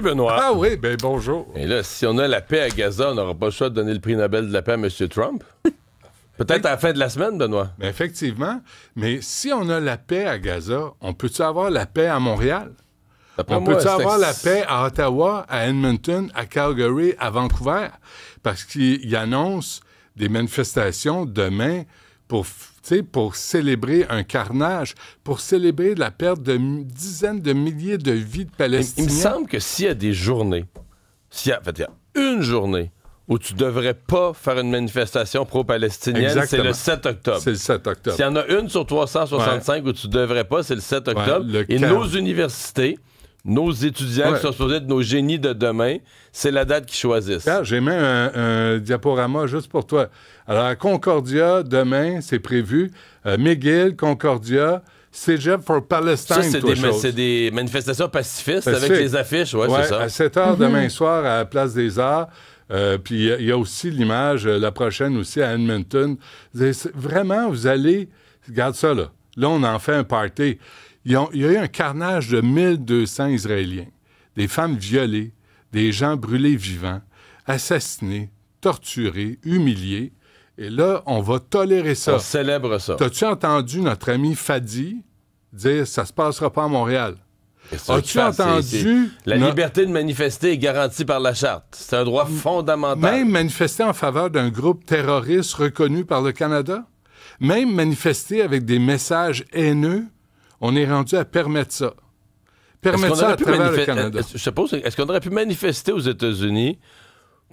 Benoît. Ah oui, ben bonjour. Et là, si on a la paix à Gaza, on n'aura pas le choix de donner le prix Nobel de la paix à M. Trump. Peut-être à la fin de la semaine, Benoît. Ben effectivement. Mais si on a la paix à Gaza, on peut-tu avoir la paix à Montréal? On peut-tu avoir la paix à Ottawa, à Edmonton, à Calgary, à Vancouver? Parce qu'il annonce des manifestations demain pour célébrer un carnage, pour célébrer la perte de dizaines de milliers de vies de Palestiniens. Il me semble que s'il y a des journées, il y a une journée où tu devrais pas faire une manifestation pro-palestinienne, c'est le 7 octobre. C'est le 7 octobre. S'il y en a une sur 365 où tu devrais pas, c'est le 7 octobre. Et nos universités, nos étudiants qui sont supposés être nos génies de demain, c'est la date qu'ils choisissent. Car j'ai mis un diaporama juste pour toi. Alors, à Concordia, demain, c'est prévu. McGill, Concordia, Cégep for Palestine. Ça, c'est des manifestations pacifistes avec les affiches. Ouais, c'est ça. À 7 h demain soir à la Place des Arts. Puis il y a aussi l'image, la prochaine aussi à Edmonton. Vraiment, vous allez... Regarde ça, là. Là, on en fait un party. Il y a eu un carnage de 1200 Israéliens. Des femmes violées, des gens brûlés vivants, assassinés, torturés, humiliés. Et là, on va tolérer ça. On célèbre ça. T'as-tu entendu notre ami Fadi dire « ça se passera pas à Montréal ». As-tu entendu... La liberté de manifester est garantie par la Charte. C'est un droit fondamental. Même manifester en faveur d'un groupe terroriste reconnu par le Canada, même manifester avec des messages haineux, on est rendu à permettre ça. Permettre ça à travers le Canada. Je suppose, est-ce qu'on aurait pu manifester aux États-Unis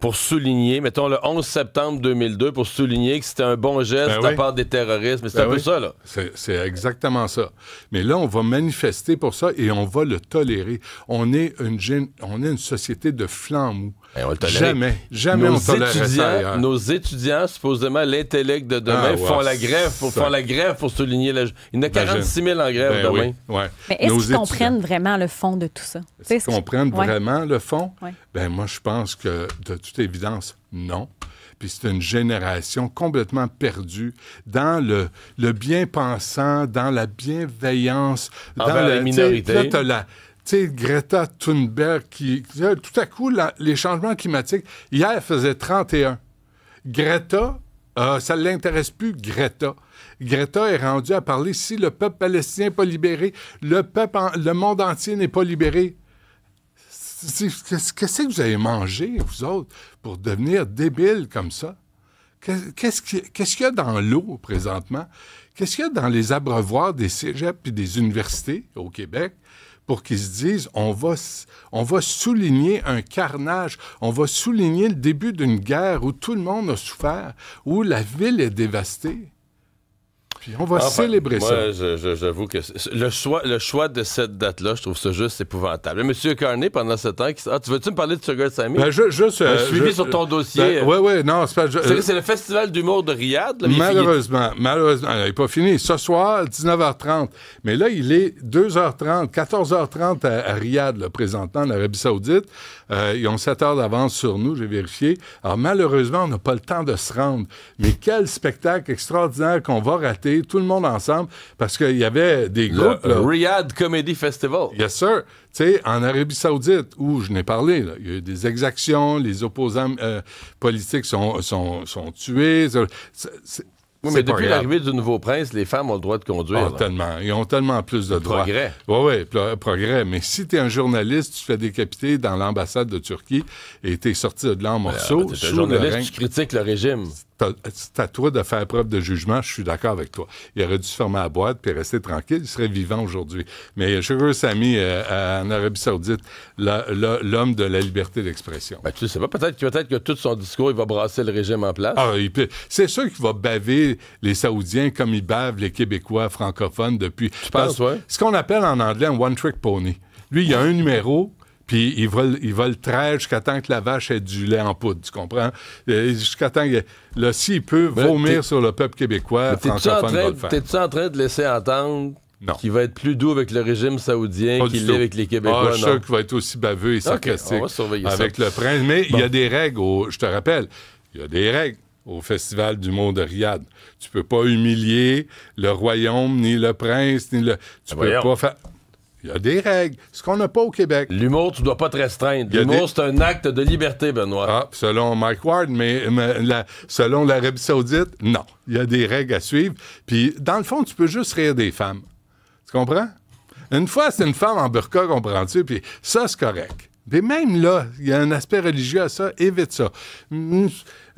pour souligner, mettons le 11 septembre 2002, pour souligner que c'était un bon geste de la part des terroristes? Mais c'est un peu ça, là. C'est exactement ça. Mais là, on va manifester pour ça et on va le tolérer. On est une société de flancs mous. On le tolère. Jamais on tolérerait ça ailleurs. Nos étudiants, supposément l'intellect de demain, font la grève pour souligner la... Il y en a 46 000 en grève demain. Oui. Mais est-ce qu'ils comprennent vraiment le fond de tout ça? Est-ce qu'ils comprennent vraiment le fond? Oui. Ben moi, je pense que, de toute évidence, non. Puis c'est une génération complètement perdue dans le bien-pensant, dans la bienveillance, dans la minorité. Là, t'as tu sais, Greta Thunberg, tout à coup, les changements climatiques, hier, elle faisait 31. Greta, ça ne l'intéresse plus, Greta. Greta est rendue à parler, si le peuple palestinien n'est pas libéré, le monde entier n'est pas libéré. Qu'est-ce que vous avez mangé, vous autres, pour devenir débiles comme ça? Qu'est-ce qu'il y a dans l'eau, présentement? Qu'est-ce qu'il y a dans les abreuvoirs des cégeps et des universités au Québec? Pour qu'ils se disent, on va souligner un carnage, on va souligner le début d'une guerre où tout le monde a souffert, où la ville est dévastée. Puis on va célébrer ça. Moi, j'avoue que le choix de cette date-là, je trouve ça juste épouvantable. Monsieur Carney, pendant ce temps... tu veux-tu me parler de Sugar Sammy? Ben, suivi sur ton dossier. Oui, non, c'est pas... c'est le Festival d'humour de Riyad? Là, malheureusement, il n'est pas fini. Ce soir, 19h30. Mais là, il est 2h30, 14h30 à Riyad, là, présentement, en Arabie Saoudite. Ils ont 7 heures d'avance sur nous, j'ai vérifié. Alors, malheureusement, on n'a pas le temps de se rendre. Mais quel spectacle extraordinaire qu'on va rater, tout le monde ensemble, parce qu'il y avait des groupes... Le Riyad Comedy Festival. Yes, sir. Tu sais, en Arabie Saoudite, où je n'ai parlé, là, il y a eu des exactions, les opposants politiques sont tués. Oui, mais depuis l'arrivée du nouveau prince, les femmes ont le droit de conduire. Tellement. Ils ont tellement plus de droits. Progrès. Oui, progrès. Mais si tu es un journaliste, tu te fais décapiter dans l'ambassade de Turquie et tu es sorti de là en morceaux. Tu es un journaliste, tu critiques le régime. C'est à toi de faire preuve de jugement, je suis d'accord avec toi. Il aurait dû se fermer la boîte puis rester tranquille, il serait vivant aujourd'hui. Mais Sugar Sammy, en Arabie Saoudite, l'homme de la liberté d'expression. Ben, tu sais pas, peut-être que tout son discours, il va brasser le régime en place. C'est sûr qu'il va baver les Saoudiens comme ils bavent les Québécois francophones depuis... Tu penses, oui? Ce qu'on appelle en anglais un one-trick pony. Lui, il a un numéro... Puis il va le traire jusqu'à temps que la vache ait du lait en poudre, tu comprends? Jusqu'à temps que... Là, s'il peut vomir sur le peuple québécois, francophone va le faire. T'es-tu en train de laisser entendre qu'il va être plus doux avec le régime saoudien qu'il l'est avec les Québécois? Je suis sûr qu'il va être aussi baveux et sarcastique on va surveiller avec le prince. Mais il y a des règles, je te rappelle, il y a des règles au Festival d'humour de Riyad. Tu peux pas humilier le royaume, ni le prince, ni le... Tu peux pas faire... Il y a des règles. Ce qu'on n'a pas au Québec. L'humour, tu dois pas te restreindre. L'humour, c'est un acte de liberté, Benoît. Ah, selon Mike Ward, mais selon l'Arabie Saoudite, non. Il y a des règles à suivre. Puis, dans le fond, tu peux juste rire des femmes. Tu comprends? Une fois, c'est une femme en burqa, comprends-tu? Puis ça, c'est correct. Mais même là, il y a un aspect religieux à ça. Évite ça. Une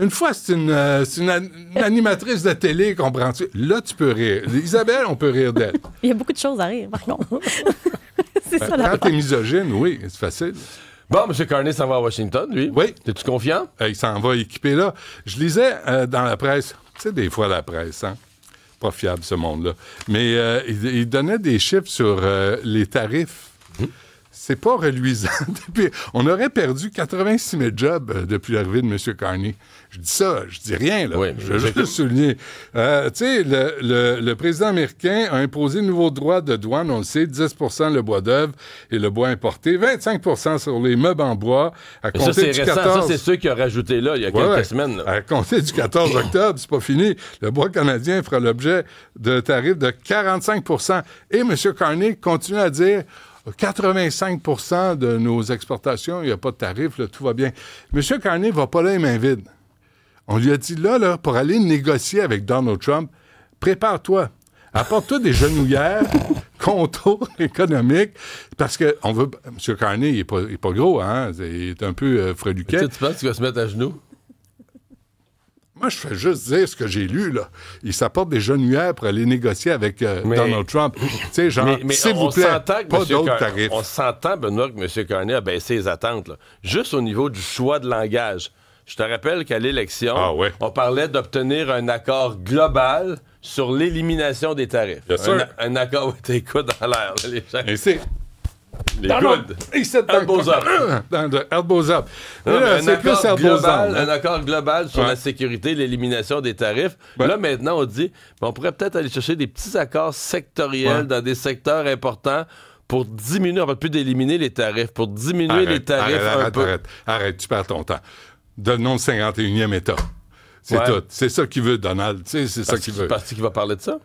fois, c'est une animatrice de télé, comprends-tu? Là, tu peux rire. Isabelle, on peut rire d'elle. Il y a beaucoup de choses à rire, par contre. C'est ça, quand t'es misogyne, oui, c'est facile. Bon, M. Carney s'en va à Washington, lui. Oui. T'es-tu confiant? Il s'en va équipé là. Je lisais dans la presse, tu sais, des fois la presse, hein? Pas fiable, ce monde-là. Mais il donnait des chiffres sur les tarifs. C'est pas reluisant. On aurait perdu 86 000 jobs depuis l'arrivée de M. Carney. Je dis ça, je dis rien, là. Oui, je veux juste souligner. Tu sais, le président américain a imposé de nouveaux droits de douane, on le sait, 10 le bois d'œuvre et le bois importé, 25 sur les meubles en bois. À compter ça, c'est du récent. 14... Ça, c'est ceux qui ont rajouté là, il y a quelques semaines. Là. À compter du 14 octobre, c'est pas fini. Le bois canadien fera l'objet de tarifs de 45 Et M. Carney continue à dire 85 de nos exportations, il n'y a pas de tarif, là, tout va bien. M. Carney ne va pas là les mains vides. On lui a dit là, pour aller négocier avec Donald Trump, prépare-toi. Apporte-toi des genouillères, contours économiques, parce que on veut. M. Carney, il n'est pas gros, hein? Il est un peu freluquet. Tu penses qu'il va se mettre à genoux? Moi, je fais juste dire ce que j'ai lu, là. Il s'apporte des genouillères pour aller négocier avec Donald Trump. Tu sais, genre, s'il vous plaît, pas d'autres tarifs. On s'entend, Benoît, que M. Carney a baissé les attentes, là. Juste au niveau du choix de langage. Je te rappelle qu'à l'élection, on parlait d'obtenir un accord global sur l'élimination des tarifs. Bien sûr. Un accord où t'es coudes dans l'air, là, les gens. Et c'est... Les coudes. Elbows up. Elbows up. Un accord global sur la sécurité, l'élimination des tarifs. Ouais. Là, maintenant, on dit, on pourrait peut-être aller chercher des petits accords sectoriels dans des secteurs importants pour diminuer, on ne va plus d'éliminer les tarifs, pour diminuer les tarifs un peu. Arrête, tu perds ton temps. Donnons le 51e État. C'est tout. C'est ça qu'il veut, Donald. C'est ça qu'il veut. Parce qu'il va parler de ça?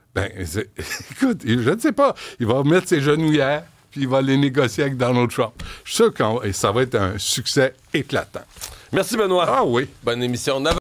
Écoute, je ne sais pas. Il va mettre ses genouillères puis il va les négocier avec Donald Trump. Je suis sûr que ça va être un succès éclatant. Merci, Benoît. Ah oui. Bonne émission.